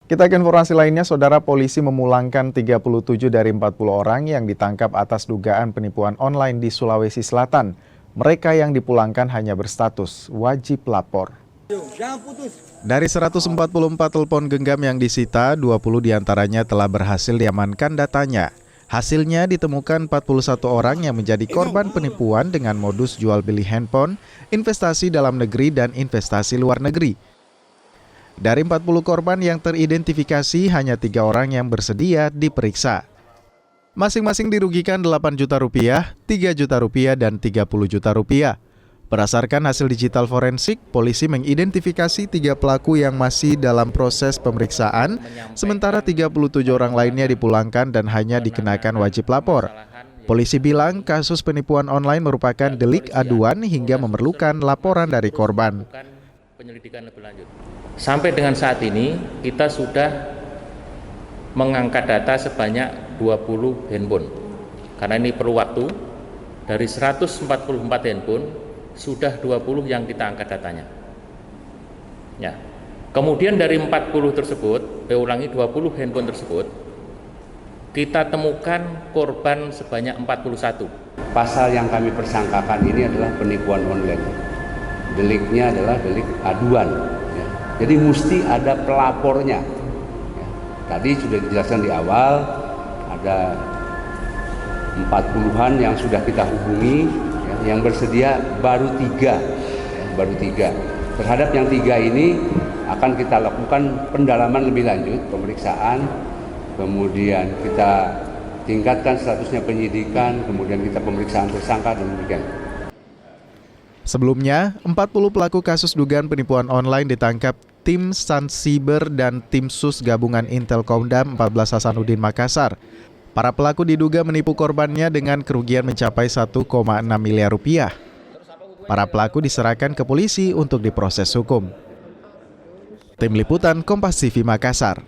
Kita ke informasi lainnya, Saudara. Polisi memulangkan 37 dari 40 orang yang ditangkap atas dugaan penipuan online di Sulawesi Selatan. Mereka yang dipulangkan hanya berstatus wajib lapor. Dari 144 telepon genggam yang disita, 20 diantaranya telah berhasil diamankan datanya. Hasilnya ditemukan 41 orang yang menjadi korban penipuan dengan modus jual beli handphone, investasi dalam negeri, dan investasi luar negeri. Dari 40 korban yang teridentifikasi, hanya 3 orang yang bersedia diperiksa. Masing-masing dirugikan 8 juta rupiah, 3 juta rupiah, dan 30 juta rupiah. Berdasarkan hasil digital forensik, polisi mengidentifikasi 3 pelaku yang masih dalam proses pemeriksaan, sementara 37 orang lainnya dipulangkan dan hanya dikenakan wajib lapor. Polisi bilang kasus penipuan online merupakan delik aduan hingga memerlukan laporan dari korban. Penyelidikan lebih lanjut. Sampai dengan saat ini kita sudah mengangkat data sebanyak 20 handphone. Karena ini perlu waktu. Dari 144 handphone sudah 20 yang kita angkat datanya. Ya. Kemudian dari 40 tersebut, 20 handphone tersebut kita temukan korban sebanyak 41. Pasal yang kami persangkakan ini adalah penipuan online. Deliknya adalah delik aduan. Ya. Jadi mesti ada pelapornya. Ya. Tadi sudah dijelaskan di awal, ada 40-an yang sudah kita hubungi, ya, yang bersedia baru 3. Ya, baru 3. Terhadap yang 3 ini akan kita lakukan pendalaman lebih lanjut, pemeriksaan, kemudian kita tingkatkan statusnya penyidikan, kemudian kita pemeriksaan tersangka dan demikian. Sebelumnya, 40 pelaku kasus dugaan penipuan online ditangkap tim Sansiber dan tim Sus Gabungan Intel Komdam 14 Hasanuddin Makassar. Para pelaku diduga menipu korbannya dengan kerugian mencapai 1,6 miliar rupiah. Para pelaku diserahkan ke polisi untuk diproses hukum. Tim Liputan Kompas TV Makassar.